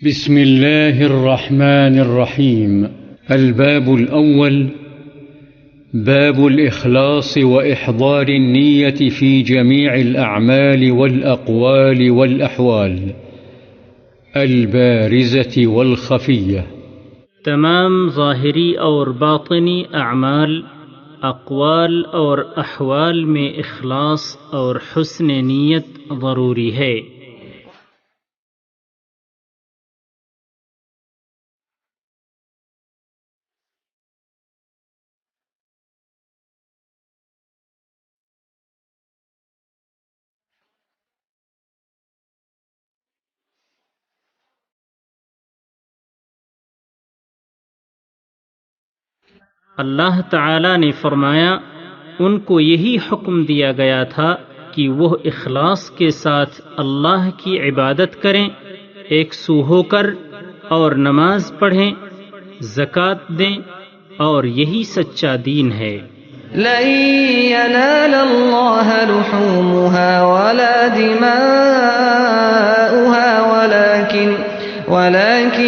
بسم الله الرحمن الرحيم. الباب الأول باب الإخلاص وإحضار النية في جميع الأعمال والأقوال والأحوال البارزة والخفية. تمام ظاہری اور باطنی اعمال، اقوال اور احوال میں اخلاص اور حسن نیت ضروری ہے۔ اللہ تعالی نے فرمایا ان کو یہی حکم دیا گیا تھا کہ وہ اخلاص کے ساتھ اللہ کی عبادت کریں، ایک سو ہو کر، اور نماز پڑھیں، زکوٰۃ دیں، اور یہی سچا دین ہے۔ لن ينال الله لحومها ولا دماؤها ولكن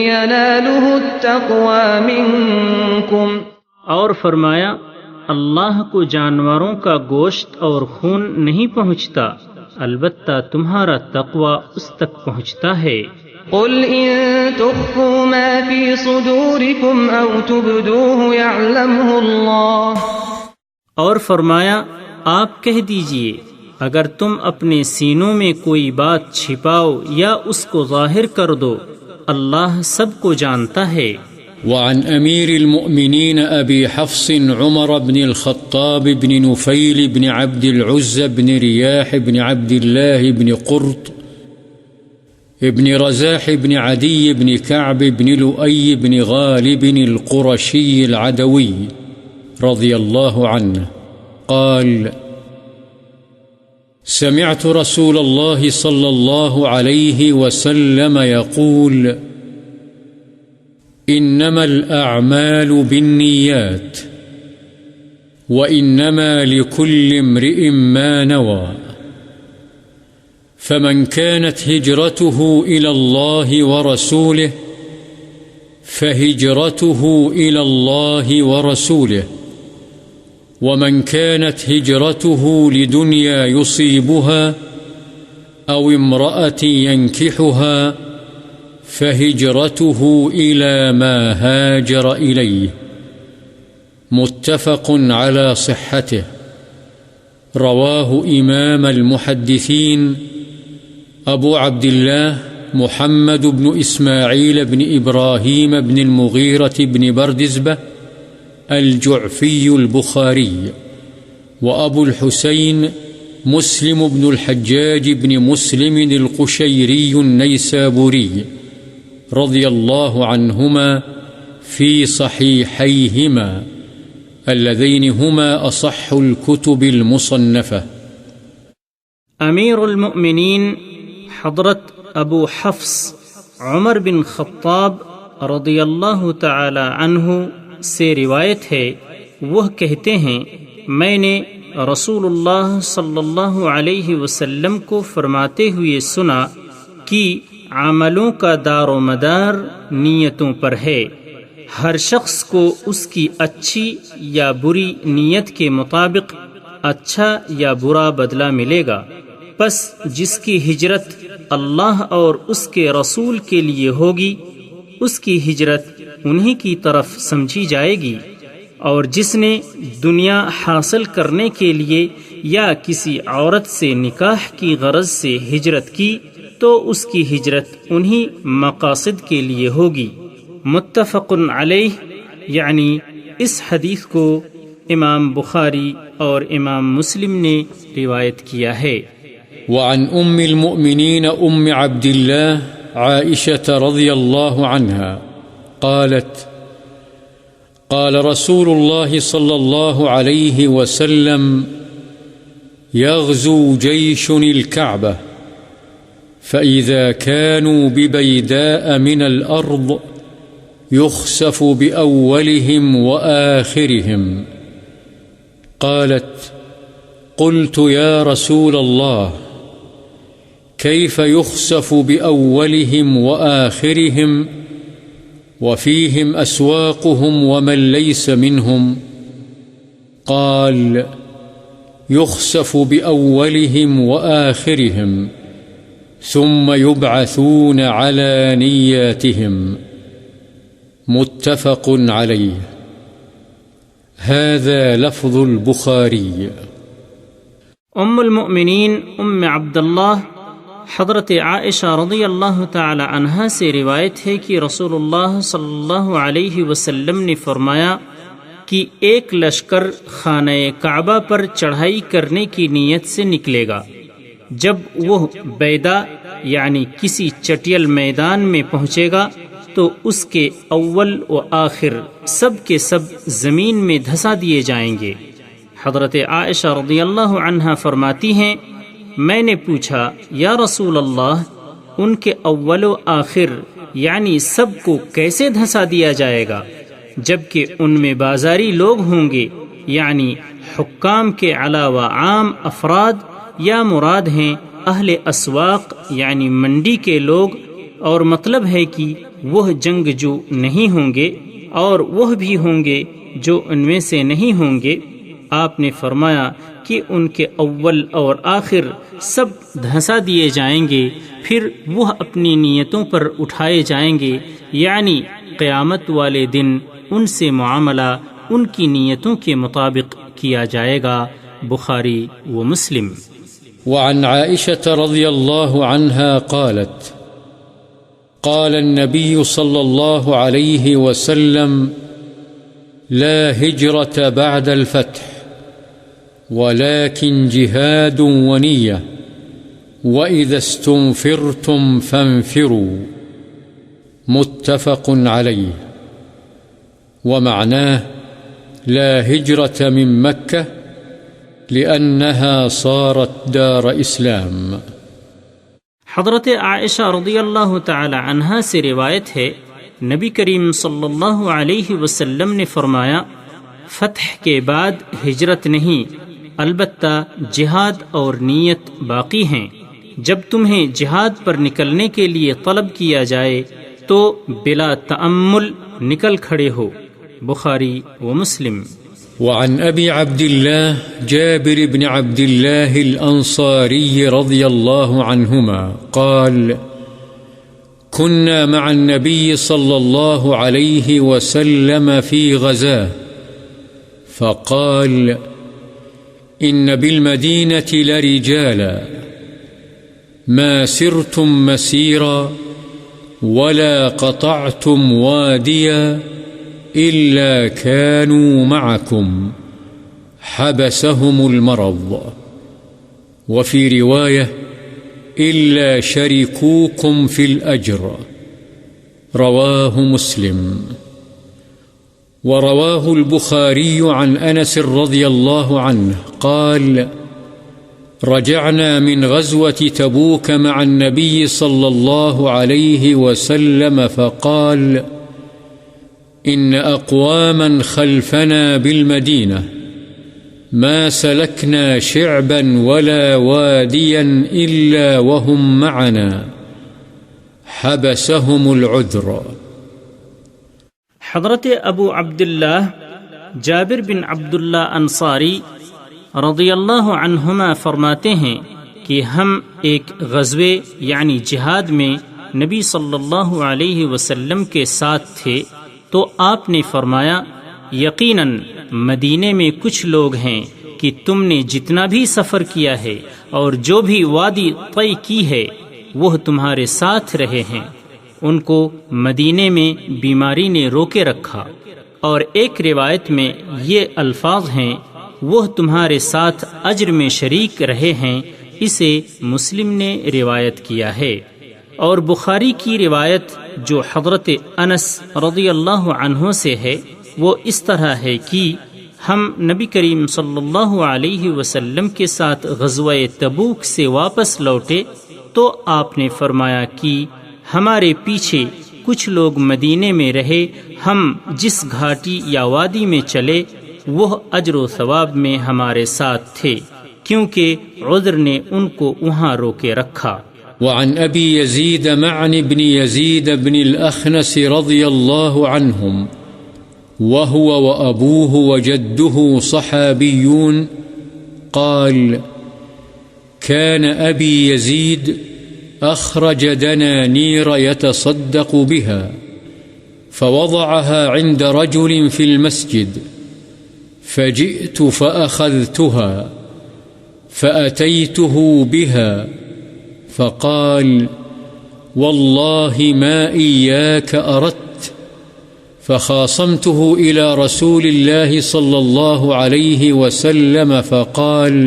يناله التقوى منكم۔ اور فرمایا اللہ کو جانوروں کا گوشت اور خون نہیں پہنچتا، البتہ تمہارا تقوی اس تک پہنچتا ہے۔ قل ان تخفوا ما في صدوركم او تبدوه يعلمه الله۔ اور فرمایا آپ کہہ دیجئے اگر تم اپنے سینوں میں کوئی بات چھپاؤ یا اس کو ظاہر کر دو، اللہ سب کو جانتا ہے۔ وعن أمير المؤمنين أبي حفص عمر بن الخطاب بن نفيل بن عبد العزى بن رياح بن عبد الله بن قرط ابن رزاح بن عدي بن كعب بن لؤي بن غالب القرشي العدوي رضي الله عنه قال: سمعت رسول الله صلى الله عليه وسلم يقول: إنما الأعمال بالنيات وإنما لكل امرئ ما نوى، فمن كانت هجرته إلى الله ورسوله فهجرته إلى الله ورسوله، ومن كانت هجرته لدنيا يصيبها أو امرأة ينكحها فهجرته إلى ما هاجر إليه، متفق على صحته، رواه إمام المحدثين أبو عبد الله محمد بن إسماعيل بن إبراهيم بن المغيرة بن بردزبة الجعفي البخاري، وأبو الحسين مسلم بن الحجاج بن مسلم القشيري النيسابوري رضي الله عنهما في صحيحيهما اللذين هما أصح الكتب المصنفة۔ امیر المؤمنین حضرت ابو حفص عمر بن خطاب رضی اللہ تعالی عنہ سے روایت ہے، وہ کہتے ہیں میں نے رسول اللہ صلی اللہ علیہ وسلم کو فرماتے ہوئے سنا کہ عملوں کا دار و مدار نیتوں پر ہے، ہر شخص کو اس کی اچھی یا بری نیت کے مطابق اچھا یا برا بدلہ ملے گا، پس جس کی ہجرت اللہ اور اس کے رسول کے لیے ہوگی اس کی ہجرت انہی کی طرف سمجھی جائے گی، اور جس نے دنیا حاصل کرنے کے لیے یا کسی عورت سے نکاح کی غرض سے ہجرت کی تو اس کی ہجرت انہی مقاصد کے لیے ہوگی۔ متفق علیہ، یعنی اس حدیث کو امام بخاری اور امام مسلم نے روایت کیا ہے۔ وعن ام المؤمنين ام عبد الله عائشة رضي الله عنها قالت: قال رسول الله صلى الله عليه وسلم: يغزو جيش الكعبة فإذا كانوا ببيداء من الأرض يخسف بأولهم وآخرهم. قالت: قلت يا رسول الله كيف يخسف بأولهم وآخرهم وفيهم أسواقهم ومن ليس منهم؟ قال: يخسف بأولهم وآخرهم ثم يبعثون على نياتهم. متفق عليه. هذا لفظ البخاري. ام المؤمنین عبداللہ حضرت عائشہ رضی اللہ تعالی عنہا سے روایت ہے کہ رسول اللہ صلی اللہ علیہ وسلم نے فرمایا کہ ایک لشکر خانہ کعبہ پر چڑھائی کرنے کی نیت سے نکلے گا. جب وہ بیدا یعنی کسی چٹیل میدان میں پہنچے گا تو اس کے اول و آخر سب کے سب زمین میں دھسا دیے جائیں گے. حضرت عائشہ رضی اللہ عنہا فرماتی ہیں میں نے پوچھا یا رسول اللہ ان کے اول و آخر یعنی سب کو کیسے دھسا دیا جائے گا جبکہ ان میں بازاری لوگ ہوں گے یعنی حکام کے علاوہ عام افراد یا مراد ہیں اہل اسواق یعنی منڈی کے لوگ اور مطلب ہے کہ وہ جنگجو نہیں ہوں گے اور وہ بھی ہوں گے جو ان میں سے نہیں ہوں گے. آپ نے فرمایا کہ ان کے اول اور آخر سب دھنسا دیے جائیں گے پھر وہ اپنی نیتوں پر اٹھائے جائیں گے یعنی قیامت والے دن ان سے معاملہ ان کی نیتوں کے مطابق کیا جائے گا. بخاری و مسلم. وعن عائشة رضي الله عنها قالت: قال النبي صلى الله عليه وسلم: لا هجرة بعد الفتح ولكن جهاد ونية وإذا استنفرتم فانفروا. متفق عليه. ومعناه لا هجرة من مكة لأنها صارت دار اسلام. حضرت عائشہ رضی اللہ تعالی عنہا سے روایت ہے نبی کریم صلی اللہ علیہ وسلم نے فرمایا فتح کے بعد ہجرت نہیں البتہ جہاد اور نیت باقی ہیں. جب تمہیں جہاد پر نکلنے کے لیے طلب کیا جائے تو بلا تأمل نکل کھڑے ہو. بخاری و مسلم. وعن أبي عبد الله جابر بن عبد الله الأنصاري رضي الله عنهما قال: كنا مع النبي صلى الله عليه وسلم في غزاه فقال: إن بالمدينة لرجالا ما سرتم مسيرا ولا قطعتم واديا إلا كانوا معكم حبسهم المرض. وفي رواية إلا شركوكم في الأجر. رواه مسلم. ورواه البخاري عن أنس رضي الله عنه قال: رجعنا من غزوة تبوك مع النبي صلى الله عليه وسلم فقال: إن أقواما خلفنا بالمدينة ما سلكنا شعبا ولا واديا إلا وهم معنا حبسهم العذر. حضرت ابو عبداللہ جابر بن عبداللہ انصاری رضی اللہ عنہما فرماتے ہیں کہ ہم ایک غزوے یعنی جہاد میں نبی صلی اللہ علیہ وسلم کے ساتھ تھے تو آپ نے فرمایا یقیناً مدینے میں کچھ لوگ ہیں کہ تم نے جتنا بھی سفر کیا ہے اور جو بھی وادی طے کی ہے وہ تمہارے ساتھ رہے ہیں. ان کو مدینے میں بیماری نے روکے رکھا. اور ایک روایت میں یہ الفاظ ہیں وہ تمہارے ساتھ اجر میں شریک رہے ہیں. اسے مسلم نے روایت کیا ہے. اور بخاری کی روایت جو حضرت انس رضی اللہ عنہ سے ہے وہ اس طرح ہے کہ ہم نبی کریم صلی اللہ علیہ وسلم کے ساتھ غزوہ تبوک سے واپس لوٹے تو آپ نے فرمایا کہ ہمارے پیچھے کچھ لوگ مدینے میں رہے. ہم جس گھاٹی یا وادی میں چلے وہ اجر و ثواب میں ہمارے ساتھ تھے کیونکہ عذر نے ان کو وہاں روکے رکھا. وعن أبي يزيد معن بن يزيد بن الأخنس رضي الله عنهم وهو وأبوه وجده صحابيون قال: كان أبي يزيد أخرج دنانير يتصدق بها فوضعها عند رجل في المسجد، فجئت فأخذتها فأتيته بها فقال: والله ما إياك أردت، فخاصمته إلى رسول الله صلى الله عليه وسلم فقال: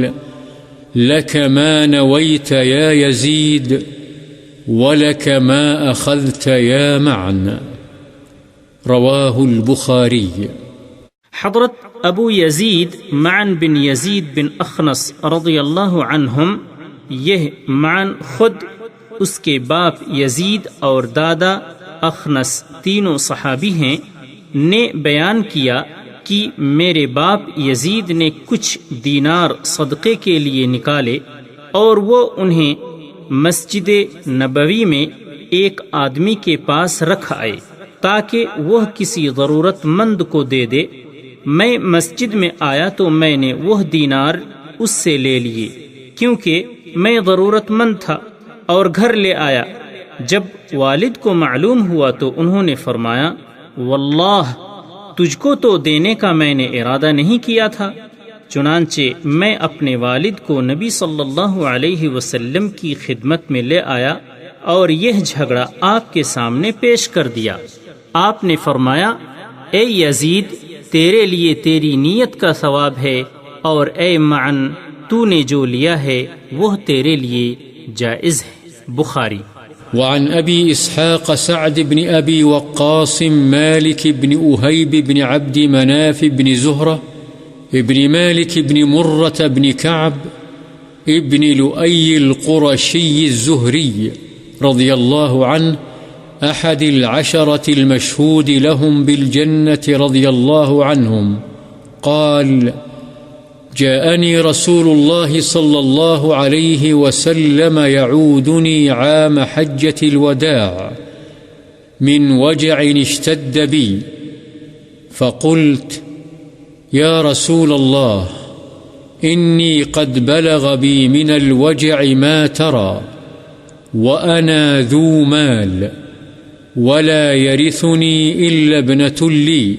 لك ما نويت يا يزيد ولك ما أخذت يا معن. رواه البخاري. حضرت ابو یزید معن بن یزید بن اخنس رضی اللہ عنہم، یہ معن خود، اس کے باپ یزید اور دادا اخنس تینوں صحابی ہیں، نے بیان کیا کہ میرے باپ یزید نے کچھ دینار صدقے کے لیے نکالے اور وہ انہیں مسجد نبوی میں ایک آدمی کے پاس رکھ آئے تاکہ وہ کسی ضرورت مند کو دے دے۔ میں مسجد میں آیا تو میں نے وہ دینار اس سے لے لیے کیونکہ میں ضرورت مند تھا اور گھر لے آیا۔ جب والد کو معلوم ہوا تو انہوں نے فرمایا: واللہ تجھ کو تو دینے کا میں نے ارادہ نہیں کیا تھا۔ چنانچہ میں اپنے والد کو نبی صلی اللہ علیہ وسلم کی خدمت میں لے آیا اور یہ جھگڑا آپ کے سامنے پیش کر دیا۔ آپ نے فرمایا: اے یزید، تیرے لیے تیری نیت کا ثواب ہے، اور اے معن، تو نے جو لیا ہے وہ تیرے لیے جائز ہے۔ بخاری۔ وعن أبي إسحاق سعد بن أبي وقاص مالك بن أهيب بن عبد مناف بن زهرة ابن مالك بن مرة بن كعب ابن لؤي القرشي الزهري رضي الله عنه أحد العشرة المشهود لهم بالجنة رضي الله عنهم قال: جاءني رسول الله صلى الله عليه وسلم يعودني عام حجة الوداع من وجع اشتد بي، فقلت: يا رسول الله، إني قد بلغ بي من الوجع ما ترى، وأنا ذو مال ولا يرثني إلا ابنة لي،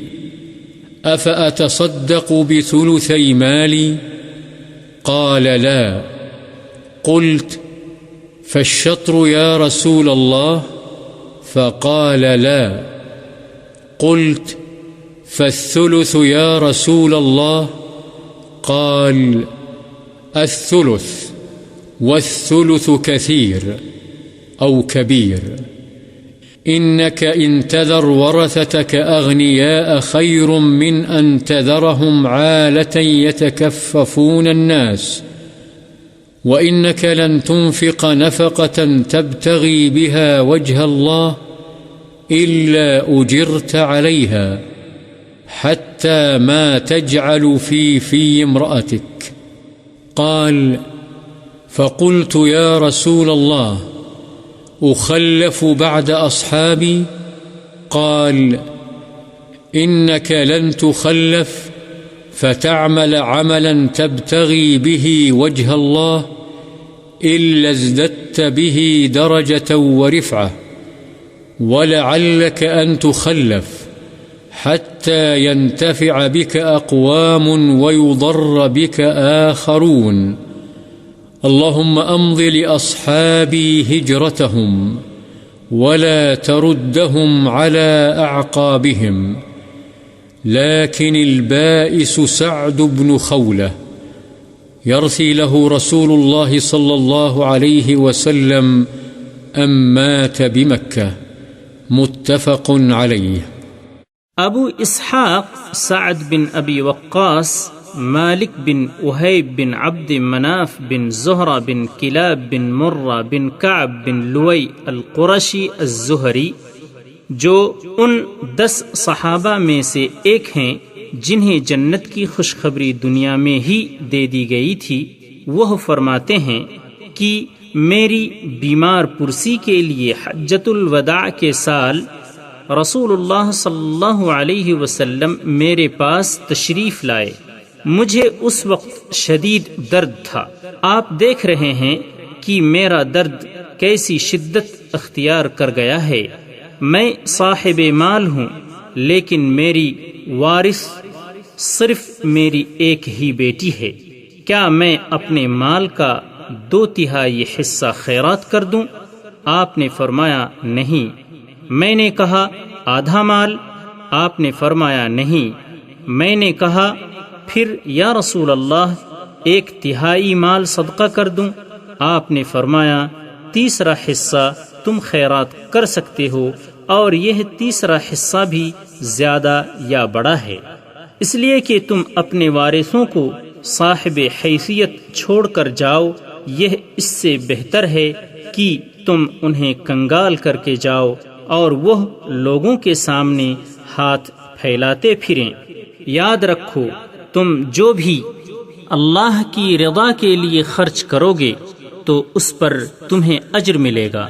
أفأتصدق بثلثي مالي؟ قال: لا. قلت: فالشطر يا رسول الله؟ فقال: لا. قلت: فالثلث يا رسول الله؟ قال: الثلث، والثلث كثير أو كبير. إنك إن تذر ورثتك أغنياء خير من أن تذرهم عالة يتكففون الناس، وإنك لن تنفق نفقة تبتغي بها وجه الله إلا أجرت عليها حتى ما تجعل في امرأتك. قال: فقلت: يا رسول الله، أخلف بعد أصحابي؟ قال: إنك لن تخلف فتعمل عملا تبتغي به وجه الله إلا ازددت به درجة ورفعة، ولعلك أن تخلف حتى ينتفع بك أقوام ويضر بك آخرون. اللهم أمض لأصحابي هجرتهم ولا تردهم على أعقابهم. لكن البائس سعد بن خولة يرثي له رسول الله صلى الله عليه وسلم أم مات بمكة. متفق عليه. ابو اسحاق سعد بن ابی وقاص مالک بن اہیب بن عبد مناف بن زہرہ بن کلاب بن مرہ بن کعب بن لوئی القرشی الزہری، جو ان 10 صحابہ میں سے ایک ہیں جنہیں جنت کی خوشخبری دنیا میں ہی دے دی گئی تھی، وہ فرماتے ہیں کہ میری بیمار پرسی کے لیے حجۃ الوداع کے سال رسول اللہ صلی اللہ علیہ وسلم میرے پاس تشریف لائے۔ مجھے اس وقت شدید درد تھا۔ آپ دیکھ رہے ہیں کہ میرا درد کیسی شدت اختیار کر گیا ہے۔ میں صاحب مال ہوں، لیکن میری وارث صرف میری ایک ہی بیٹی ہے۔ کیا میں اپنے مال کا 2/3 حصہ خیرات کر دوں؟ آپ نے فرمایا نہیں۔ میں نے کہا آدھا مال؟ آپ نے فرمایا نہیں۔ میں نے کہا پھر یا رسول اللہ 1/3 مال صدقہ کر دوں؟ آپ نے فرمایا 1/3 حصہ تم خیرات کر سکتے ہو، اور یہ 1/3 حصہ بھی زیادہ یا بڑا ہے، اس لیے کہ تم اپنے وارثوں کو صاحب حیثیت چھوڑ کر جاؤ، یہ اس سے بہتر ہے کہ تم انہیں کنگال کر کے جاؤ اور وہ لوگوں کے سامنے ہاتھ پھیلاتے پھریں۔ یاد رکھو، تم جو بھی اللہ کی رضا کے لیے خرچ کرو گے تو اس پر تمہیں اجر ملے گا،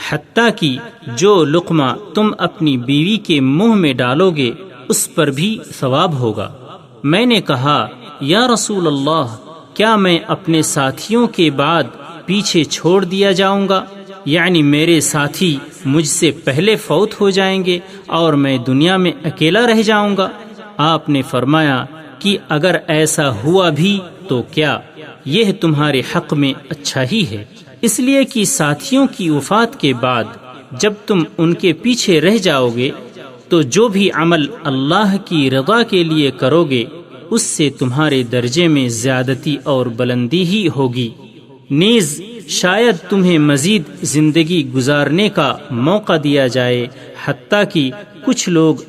حتیٰ کہ جو لقمہ تم اپنی بیوی کے منہ میں ڈالو گے اس پر بھی ثواب ہوگا۔ میں نے کہا یا رسول اللہ، کیا میں اپنے ساتھیوں کے بعد پیچھے چھوڑ دیا جاؤں گا؟ یعنی میرے ساتھی مجھ سے پہلے فوت ہو جائیں گے اور میں دنیا میں اکیلا رہ جاؤں گا؟ آپ نے فرمایا کہ اگر ایسا ہوا بھی تو کیا، یہ تمہارے حق میں اچھا ہی ہے، اس لیے کہ ساتھیوں کی وفات کے بعد جب تم ان کے پیچھے رہ جاؤ گے تو جو بھی عمل اللہ کی رضا کے لیے کرو گے اس سے تمہارے درجے میں زیادتی اور بلندی ہی ہوگی، نیز شاید تمہیں مزید زندگی گزارنے کا موقع دیا جائے، حتیٰ کہ کچھ لوگ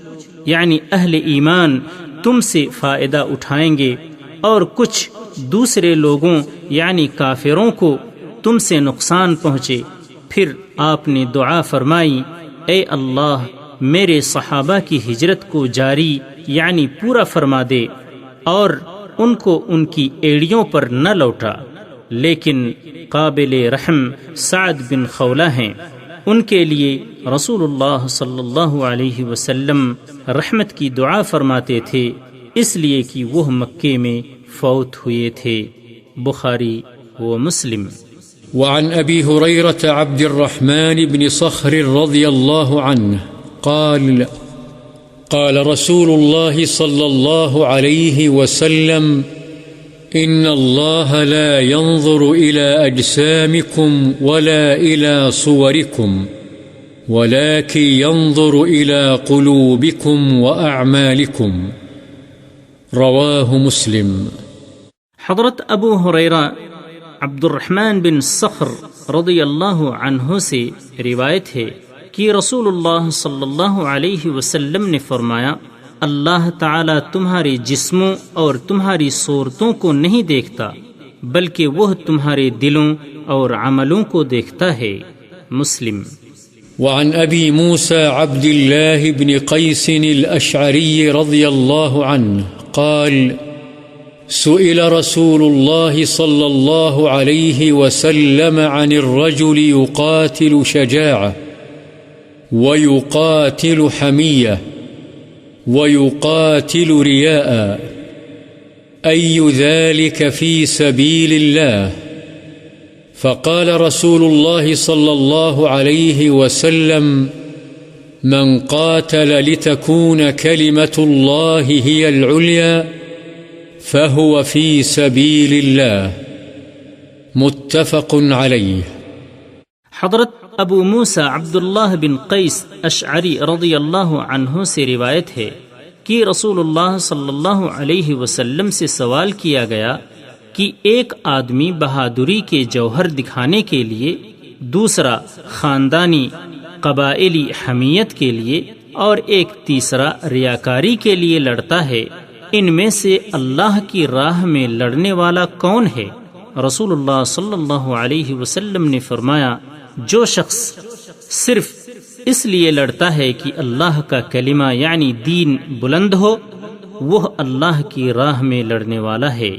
یعنی اہل ایمان تم سے فائدہ اٹھائیں گے اور کچھ دوسرے لوگوں یعنی کافروں کو تم سے نقصان پہنچے۔ پھر آپ نے دعا فرمائی، اے اللہ میرے صحابہ کی ہجرت کو جاری یعنی پورا فرما دے اور ان کو ان کی ایڑیوں پر نہ لوٹا، لیکن قابل رحم سعد بن خولہ ہیں، ان کے لیے رسول اللہ صلی اللہ علیہ وسلم رحمت کی دعا فرماتے تھے، اس لیے کہ وہ مکے میں فوت ہوئے تھے۔ بخاری و مسلم۔ وعن أبي هريرة عبد الرحمن بن صخر رضي الله عنه قال قال رسول الله صلى الله عليه وسلم إن الله لا ينظر إلى أجسامكم ولا إلى صوركم ولكن ينظر إلى قلوبكم وأعمالكم رواه مسلم۔ حضرت ابو ہریرہ عبد الرحمن بن صخر رضی اللہ عنہ سے روایت ہے کہ رسول اللہ صلی اللہ علیہ وسلم نے فرمایا، اللہ تعالی تمہارے جسموں اور تمہاری صورتوں کو نہیں دیکھتا بلکہ وہ تمہارے دلوں اور عملوں کو دیکھتا ہے۔ مسلم۔ وعن أبي موسى عبد الله بن قيس الأشعري رضي الله عنه قال سئل رسول الله صلى الله عليه وسلم عن الرجل يقاتل شجاعة ويقاتل حمية ويقاتل رياء أي ذلك في سبيل الله؟ فقال رسول الله صلى الله عليه وسلم من قاتل لتكون كلمة الله هي العليا فهو في سبيل الله متفق عليه۔ حضرت ابو موسیٰ عبداللہ بن قیس اشعری رضی اللہ عنہ سے روایت ہے کہ رسول اللہ صلی اللہ علیہ وسلم سے سوال کیا گیا کہ ایک آدمی بہادری کے جوہر دکھانے کے لیے، دوسرا خاندانی قبائلی حمیت کے لیے اور ایک تیسرا ریاکاری کے لیے لڑتا ہے، ان میں سے اللہ کی راہ میں لڑنے والا کون ہے؟ رسول اللہ صلی اللہ علیہ وسلم نے فرمایا، جو شخص صرف اس لیے لڑتا ہے کہ اللہ کا کلمہ یعنی دین بلند ہو، وہ اللہ کی راہ میں لڑنے والا ہے۔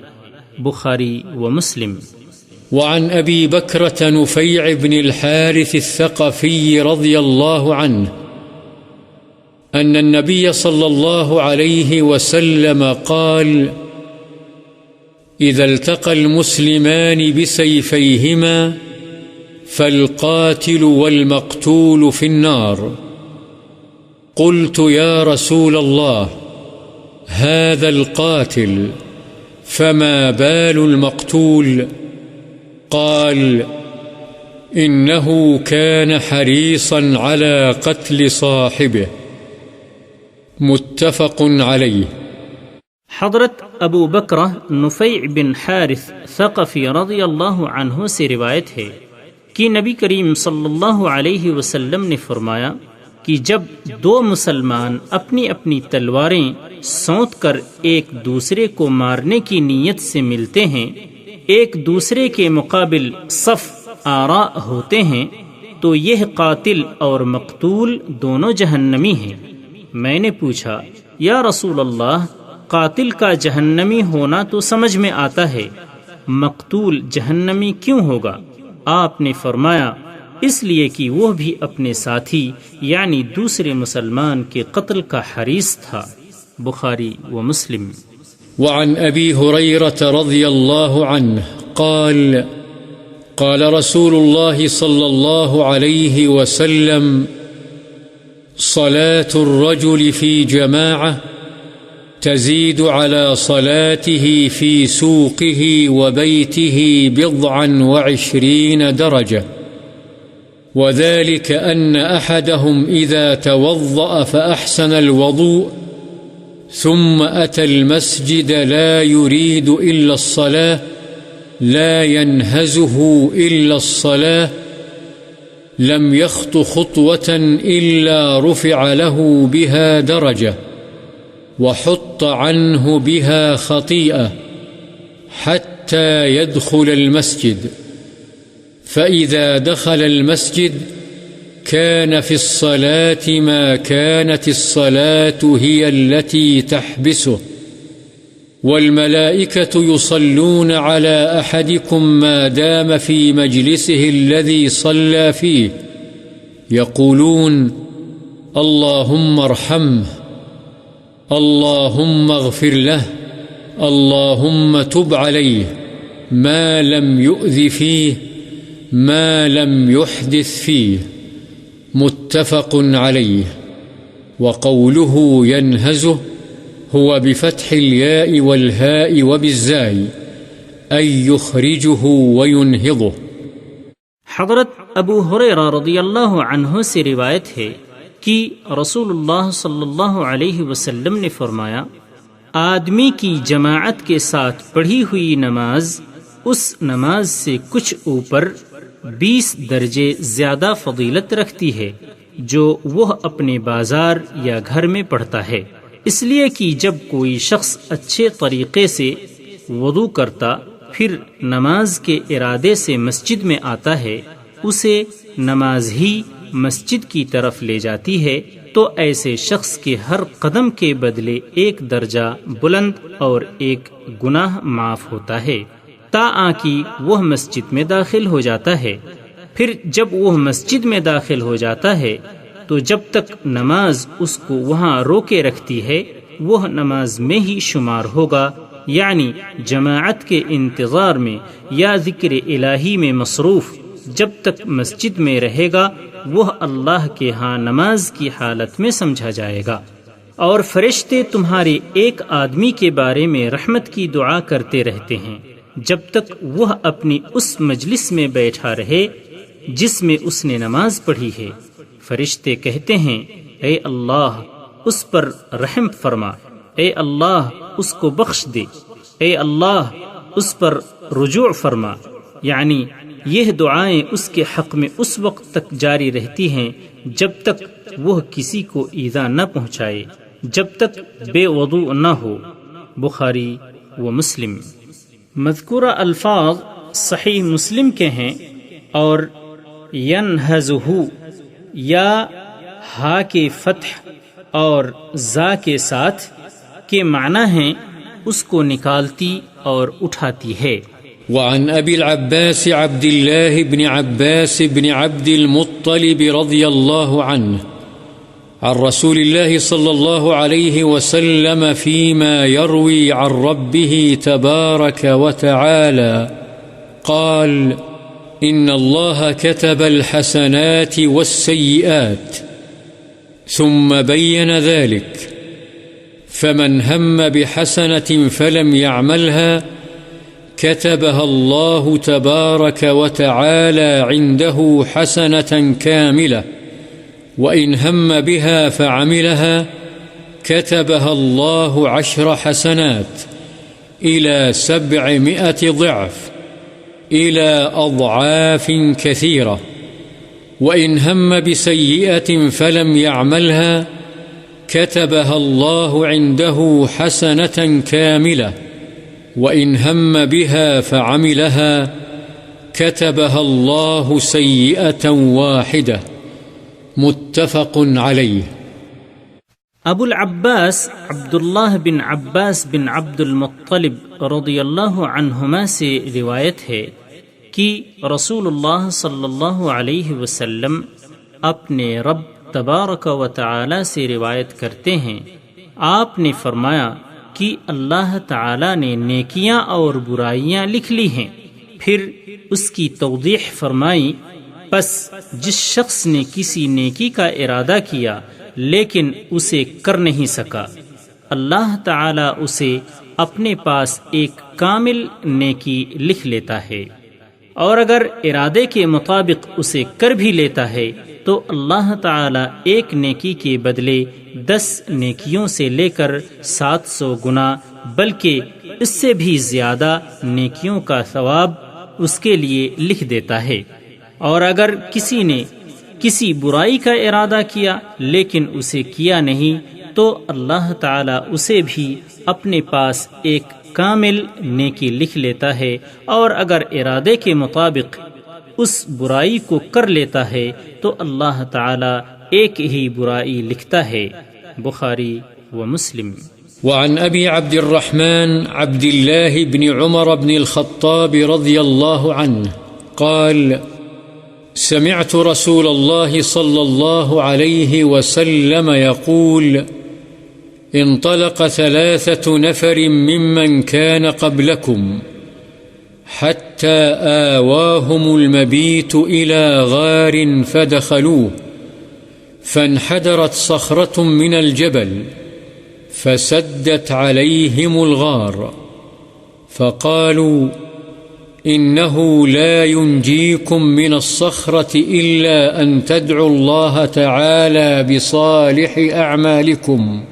بخاری و مسلم۔ وعن أبي بكرة نفيع بن الحارث الثقفي رضي الله عنه أن النبي صلى الله عليه وسلم قال: إذا التقى المسلمان بسيفيهما فالقاتل والمقتول في النار. قلت يا رسول الله هذا القاتل فما بال المقتول؟ قال: إنه كان حريصا على قتل صاحبه. متفق عليه. حضرت ابو بکرہ نفیع بن حارث ثقفی رضی اللہ عنہ سے روایت ہے کہ نبی کریم صلی اللہ علیہ وسلم نے فرمایا کہ جب دو مسلمان اپنی اپنی تلواریں سونت کر ایک دوسرے کو مارنے کی نیت سے ملتے ہیں، ایک دوسرے کے مقابل صف آراء ہوتے ہیں، تو یہ قاتل اور مقتول دونوں جہنمی ہیں۔ میں نے پوچھا یا رسول اللہ، قاتل کا جہنمی ہونا تو سمجھ میں آتا ہے، مقتول جہنمی کیوں ہوگا؟ آپ نے فرمایا اس لیے کہ وہ بھی اپنے ساتھی یعنی دوسرے مسلمان کے قتل کا حریص تھا۔ بخاری و مسلم۔ وعن أبي هريرة رضي الله عنه قال: قال رسول الله صلى الله عليه وسلم: صلاة الرجل في جماعة تزيد على صلاته في سوقه وبيته 27 درجة، وذلك أن أحدهم إذا توضأ فأحسن الوضوء ثم أتى المسجد لا يريد إلا الصلاة لا ينهزه إلا الصلاة لم يخط خطوة إلا رفع له بها درجة وحط عنه بها خطيئة حتى يدخل المسجد، فإذا دخل المسجد كان في الصلاة ما كانت الصلاة هي التي تحبسه، والملائكة يصلون على أحدكم ما دام في مجلسه الذي صلى فيه، يقولون: اللهم ارحمه، اللهم اغفر له، اللهم تب عليه، ما لم يؤذ فيه، ما لم يحدث فيه. متفق عليه. وقوله ينهزه هو بفتح الياء والهاء وبالزاي أي يخرجه وينهضه. حضرت ابو ہریرہ رضی اللہ عنہ سے روایت ہے کہ رسول اللہ صلی اللہ علیہ وسلم نے فرمایا، آدمی کی جماعت کے ساتھ پڑھی ہوئی نماز اس نماز سے کچھ اوپر 20 درجے زیادہ فضیلت رکھتی ہے جو وہ اپنے بازار یا گھر میں پڑھتا ہے، اس لیے کہ جب کوئی شخص اچھے طریقے سے وضو کرتا پھر نماز کے ارادے سے مسجد میں آتا ہے، اسے نماز ہی مسجد کی طرف لے جاتی ہے، تو ایسے شخص کے ہر قدم کے بدلے 1 درجہ بلند اور 1 گناہ معاف ہوتا ہے، تاکہ وہ مسجد میں داخل ہو جاتا ہے۔ پھر جب وہ مسجد میں داخل ہو جاتا ہے تو جب تک نماز اس کو وہاں روکے رکھتی ہے وہ نماز میں ہی شمار ہوگا، یعنی جماعت کے انتظار میں یا ذکر الہی میں مصروف جب تک مسجد میں رہے گا وہ اللہ کے ہاں نماز کی حالت میں سمجھا جائے گا، اور فرشتے تمہارے ایک آدمی کے بارے میں رحمت کی دعا کرتے رہتے ہیں جب تک وہ اپنی اس مجلس میں بیٹھا رہے جس میں اس نے نماز پڑھی ہے۔ فرشتے کہتے ہیں: اے اللہ اس پر رحم فرما، اے اللہ اس کو بخش دے، اے اللہ اس پر رجوع فرما، یعنی یہ دعائیں اس کے حق میں اس وقت تک جاری رہتی ہیں جب تک وہ کسی کو ایذا نہ پہنچائے، جب تک بے وضو نہ ہو۔ بخاری و مسلم۔ مذکورہ الفاظ صحیح مسلم کے ہیں اور ینہزہ یا ہا کے فتح اور زا کے ساتھ کے معنی ہیں اس کو نکالتی اور اٹھاتی ہے۔ وعن أبي العباس عبد الله بن عباس بن عبد المطلب رضي الله عنه عن رسول الله صلى الله عليه وسلم فيما يروي عن ربه تبارك وتعالى قال: إن الله كتب الحسنات والسيئات ثم بين ذلك، فمن هم بحسنة فلم يعملها كتبها الله تبارك وتعالى عنده حسنة كاملة، وإن هم بها فعملها كتبها الله 10 حسنات إلى 700 ضعف إلى أضعاف كثيرة، وإن هم بسيئة فلم يعملها كتبها الله عنده حسنة كاملة، وإن هم بها فعملها كتبها الله سيئة واحدة. متفق عليه. ابو العباس عبداللہ بن عباس بن عبد المطلب رضی اللہ عنہما سے روایت ہے کہ رسول اللہ صلی اللہ علیہ وسلم اپنے رب تبارک و تعالی سے روایت کرتے ہیں، آپ نے فرمایا کہ اللہ تعالی نے نیکیاں اور برائیاں لکھ لی ہیں، پھر اس کی توضیح فرمائی، پس جس شخص نے کسی نیکی کا ارادہ کیا لیکن اسے کر نہیں سکا، اللہ تعالی اسے اپنے پاس ایک کامل نیکی لکھ لیتا ہے، اور اگر ارادے کے مطابق اسے کر بھی لیتا ہے تو اللہ تعالی ایک نیکی کے بدلے 10 نیکیوں سے لے کر 700 گنا بلکہ اس سے بھی زیادہ نیکیوں کا ثواب اس کے لیے لکھ دیتا ہے، اور اگر کسی نے کسی برائی کا ارادہ کیا لیکن اسے کیا نہیں تو اللہ تعالی اسے بھی اپنے پاس ایک کامل نیکی لکھ لیتا ہے، اور اگر ارادے کے مطابق اس برائی کو کر لیتا ہے تو اللہ تعالی ایک ہی برائی لکھتا ہے۔ بخاری و مسلم۔ وعن أبي عبد الرحمن عبد الله بن عمر بن الخطاب رضي الله عنه قال: سمعت رسول الله صلى الله عليه وسلم يقول: انطلق 3 نفر ممن كان قبلكم حتى آواهم المبيت إلى غار فدخلوه، فانحدرت صخرة من الجبل فسدت عليهم الغار، فقالوا: إنه لا ينجيكم من الصخرة إلا أن تدعوا الله تعالى بصالح أعمالكم.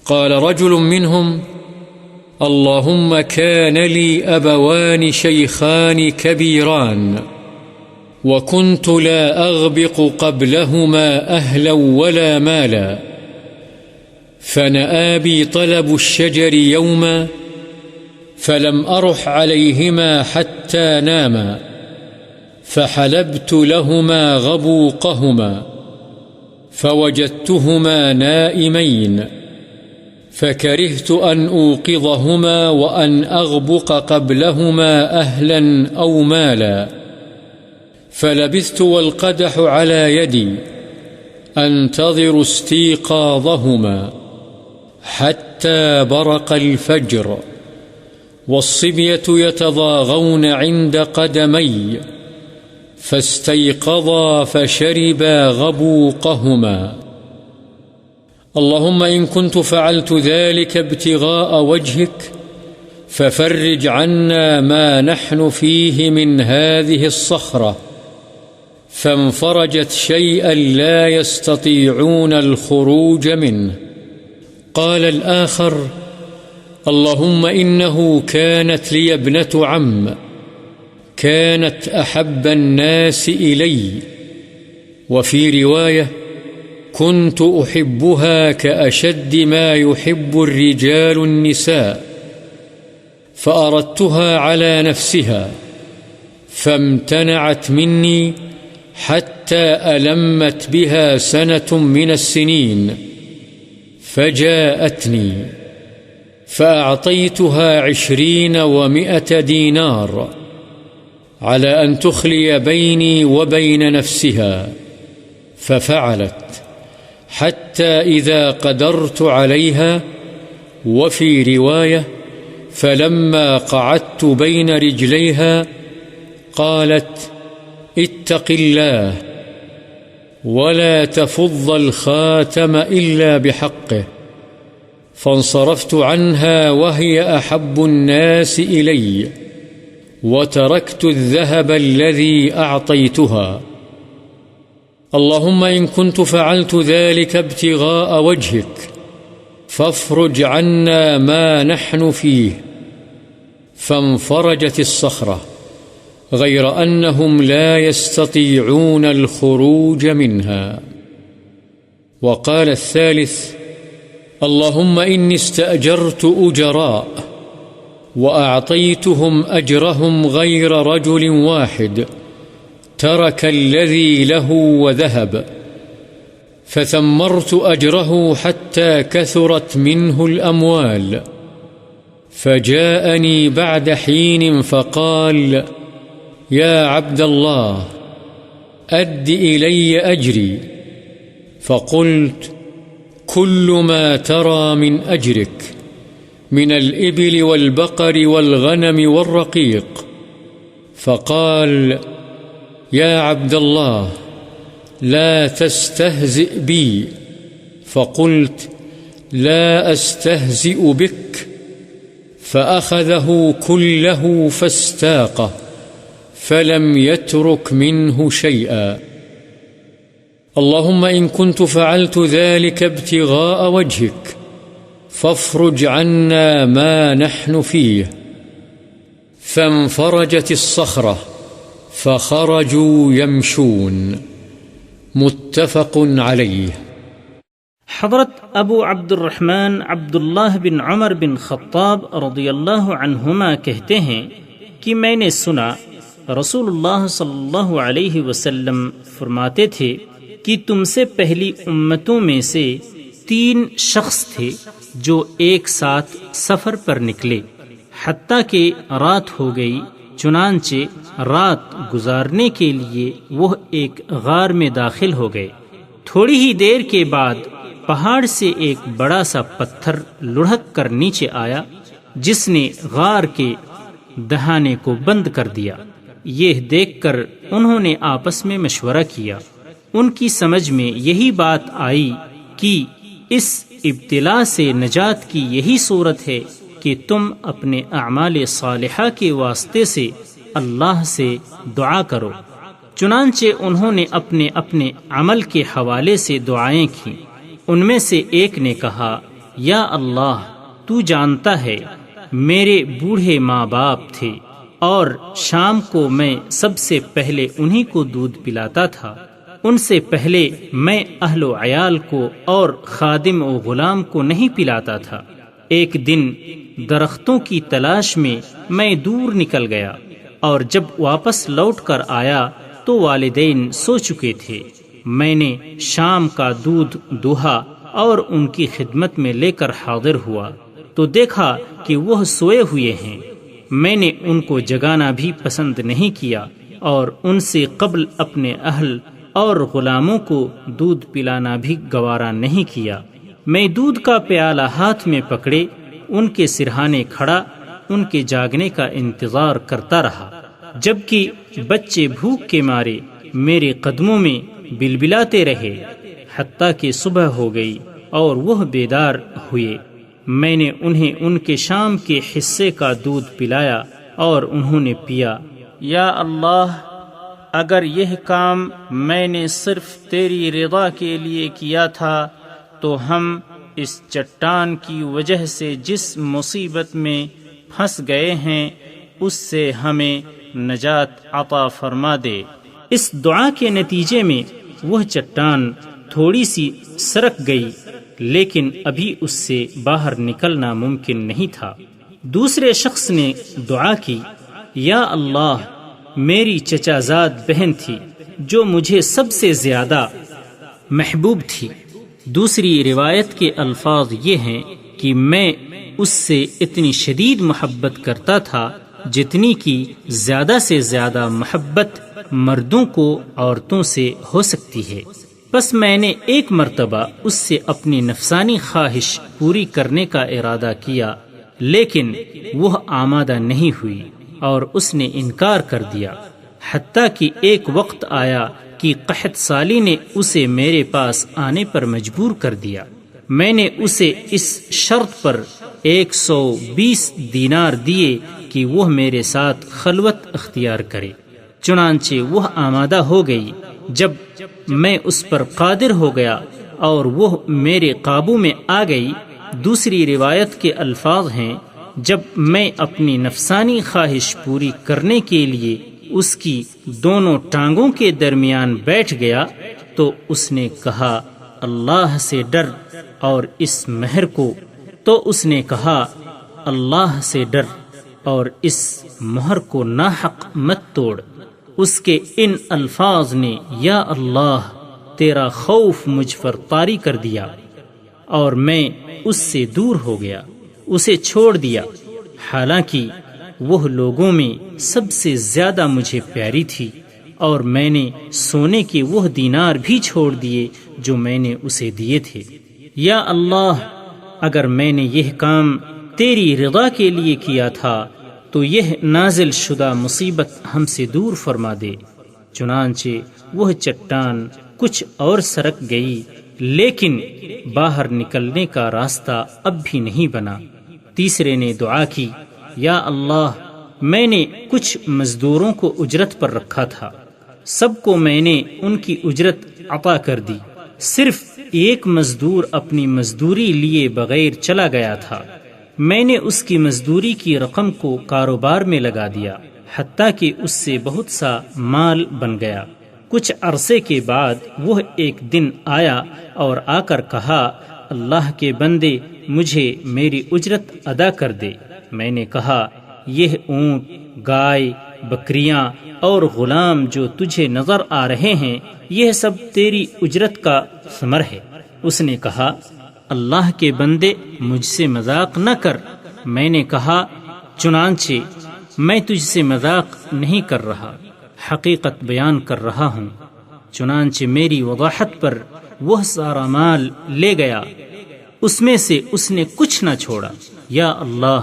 قال رجل منهم: اللهم كان لي أبوان شيخان كبيران وكنت لا أغبق قبلهما أهلا ولا مالا، فنأى بي طلب الشجر يوما فلم أرح عليهما حتى ناما، فحلبت لهما غبوقهما فوجدتهما نائمين، فكرهت أن أوقظهما وأن أغبق قبلهما أهلا أو مالا، فلبثت والقدح على يدي أنتظر استيقاظهما حتى برق الفجر، والصبية يتضاغون عند قدمي، فاستيقظا فشربا غبوقهما. اللهم إن كنت فعلت ذلك ابتغاء وجهك ففرج عنا ما نحن فيه من هذه الصخرة، فانفرجت شيئا لا يستطيعون الخروج منه. قال الآخر: اللهم إنه كانت لي ابنة عم كانت أحب الناس إلي، وفي رواية: كنت أحبها كأشد ما يحب الرجال النساء، فأردتها على نفسها فامتنعت مني حتى ألمت بها 1 من السنين، فجاءتني فأعطيتها 20 و100 دينار على أن تخلي بيني وبين نفسها، ففعلت حتى إذا قدرت عليها. وفي رواية فلما قعدت بين رجليها قالت: اتق الله ولا تفض الخاتم إلا بحقه. فانصرفت عنها وهي أحب الناس إلي، وتركت الذهب الذي أعطيتها. اللهم إن كنت فعلت ذلك ابتغاء وجهك فافرج عنا ما نحن فيه. فانفرجت الصخرة، غير أنهم لا يستطيعون الخروج منها. وقال الثالث: اللهم إني استأجرت أجراء وأعطيتهم أجرهم غير رجل واحد ترك الذي له وذهب، فثمرت أجره حتى كثرت منه الأموال. فجاءني بعد حين فقال: يا عبد الله، أد إلي أجري. فقلت: كل ما ترى من أجرك من الإبل والبقر والغنم والرقيق. فقال: يا عبد الله، لا تستهزئ بي. فقلت: لا أستهزئ بك. فأخذه كله فاستاقه، فلم يترك منه شيئا. اللهم إن كنت فعلت ذلك ابتغاء وجهك فافرج عنا ما نحن فيه. فانفرجت الصخرة فخرجوا يمشون. متفق عليه۔ حضرت ابو عبد الرحمن عبداللہ بن عمر بن خطاب رضی اللہ عنہما کہتے ہیں کہ میں نے سنا رسول اللہ صلی اللہ علیہ وسلم فرماتے تھے کہ تم سے پہلی امتوں میں سے 3 شخص تھے جو ایک ساتھ سفر پر نکلے حتیٰ کہ رات ہو گئی، چنانچہ رات گزارنے کے لیے وہ ایک غار میں داخل ہو گئے۔ تھوڑی ہی دیر کے بعد پہاڑ سے ایک بڑا سا پتھر لڑھک کر نیچے آیا جس نے غار کے دہانے کو بند کر دیا۔ یہ دیکھ کر انہوں نے آپس میں مشورہ کیا۔ ان کی سمجھ میں یہی بات آئی کہ اس ابتلا سے نجات کی یہی صورت ہے کہ تم اپنے اعمال صالحہ کے واسطے سے اللہ سے دعا کرو۔ چنانچہ انہوں نے اپنے اپنے عمل کے حوالے سے دعائیں کیں۔ ان میں سے ایک نے کہا: یا اللہ، تو جانتا ہے میرے بوڑھے ماں باپ تھے اور شام کو میں سب سے پہلے انہی کو دودھ پلاتا تھا۔ ان سے پہلے میں اہل و عیال کو اور خادم و غلام کو نہیں پلاتا تھا۔ ایک دن درختوں کی تلاش میں دور نکل گیا اور جب واپس لوٹ کر آیا تو والدین سو چکے تھے۔ میں نے شام کا دودھ دوہا اور ان کی خدمت میں لے کر حاضر ہوا تو دیکھا کہ وہ سوئے ہوئے ہیں۔ میں نے ان کو جگانا بھی پسند نہیں کیا اور ان سے قبل اپنے اہل اور غلاموں کو دودھ پلانا بھی گوارا نہیں کیا۔ میں دودھ کا پیالہ ہاتھ میں پکڑے ان کے سرہانے کھڑا ان کے جاگنے کا انتظار کرتا رہا، جبکہ بچے بھوک کے مارے میرے قدموں میں بلبلاتے رہے حتیٰ کہ صبح ہو گئی اور وہ بیدار ہوئے۔ میں نے انہیں ان کے شام کے حصے کا دودھ پلایا اور انہوں نے پیا۔ یا اللہ، اگر یہ کام میں نے صرف تیری رضا کے لیے کیا تھا تو ہم اس چٹان کی وجہ سے جس مصیبت میں پھنس گئے ہیں اس سے ہمیں نجات عطا فرما دے۔ اس دعا کے نتیجے میں وہ چٹان تھوڑی سی سرک گئی، لیکن ابھی اس سے باہر نکلنا ممکن نہیں تھا۔ دوسرے شخص نے دعا کی: یا اللہ، میری چچا زاد بہن تھی جو مجھے سب سے زیادہ محبوب تھی۔ دوسری روایت کے الفاظ یہ ہیں کہ میں اس سے اتنی شدید محبت کرتا تھا جتنی کی زیادہ سے زیادہ محبت مردوں کو عورتوں سے ہو سکتی ہے۔ بس میں نے ایک مرتبہ اس سے اپنی نفسانی خواہش پوری کرنے کا ارادہ کیا، لیکن وہ آمادہ نہیں ہوئی اور اس نے انکار کر دیا، حتیٰ کہ ایک وقت آیا کہ قحط سالی نے اسے میرے پاس آنے پر مجبور کر دیا۔ میں نے اسے اس شرط پر 120 دینار دیے کہ وہ میرے ساتھ خلوت اختیار کرے، چنانچہ وہ آمادہ ہو گئی۔ جب میں اس پر قادر ہو گیا اور وہ میرے قابو میں آ گئی، دوسری روایت کے الفاظ ہیں، جب میں اپنی نفسانی خواہش پوری کرنے کے لیے اس کی دونوں ٹانگوں کے درمیان بیٹھ گیا تو اس نے کہا اللہ سے ڈر اور اس مہر کو، تو اس نے کہا اللہ سے ڈر اور اس مہر کو ناحق مت توڑ۔ اس کے ان الفاظ نے یا اللہ تیرا خوف مجھ پر طاری کر دیا اور میں اس سے دور ہو گیا، اسے چھوڑ دیا، حالانکہ وہ لوگوں میں سب سے زیادہ مجھے پیاری تھی، اور میں نے سونے کے وہ دینار بھی چھوڑ دیے جو میں نے اسے دیے تھے۔ یا اللہ اگر میں نے یہ کام تیری رضا کے لیے کیا تھا تو یہ نازل شدہ مصیبت ہم سے دور فرما دے۔ چنانچہ وہ چٹان کچھ اور سرک گئی، لیکن باہر نکلنے کا راستہ اب بھی نہیں بنا۔ تیسرے نے دعا کی، یا اللہ میں نے کچھ مزدوروں کو اجرت پر رکھا تھا، سب کو میں نے ان کی اجرت عطا کر دی، صرف ایک مزدور اپنی مزدوری لیے بغیر چلا گیا تھا، میں نے اس کی مزدوری کی رقم کو کاروبار میں لگا دیا، حتیٰ کہ اس سے بہت سا مال بن گیا۔ کچھ عرصے کے بعد وہ ایک دن آیا اور آ کر کہا اللہ کے بندے مجھے میری اجرت ادا کر دے۔ میں نے کہا یہ اونٹ، گائے، بکریاں اور غلام جو تجھے نظر آ رہے ہیں یہ سب تیری اجرت کا ثمر ہے۔ اس نے کہا اللہ کے بندے مجھ سے مذاق نہ کر۔ میں نے کہا چنانچہ میں تجھ سے مذاق نہیں کر رہا، حقیقت بیان کر رہا ہوں۔ چنانچہ میری وضاحت پر وہ سارا مال لے گیا، اس میں سے اس نے کچھ نہ چھوڑا۔ یا اللہ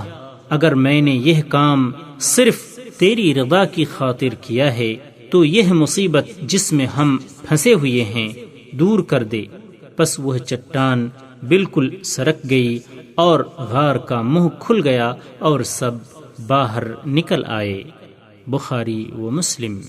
اگر میں نے یہ کام صرف تیری رضا کی خاطر کیا ہے تو یہ مصیبت جس میں ہم پھنسے ہوئے ہیں دور کر دے۔ پس وہ چٹان بالکل سرک گئی اور غار کا منہ کھل گیا اور سب باہر نکل آئے۔ بخاری و مسلم۔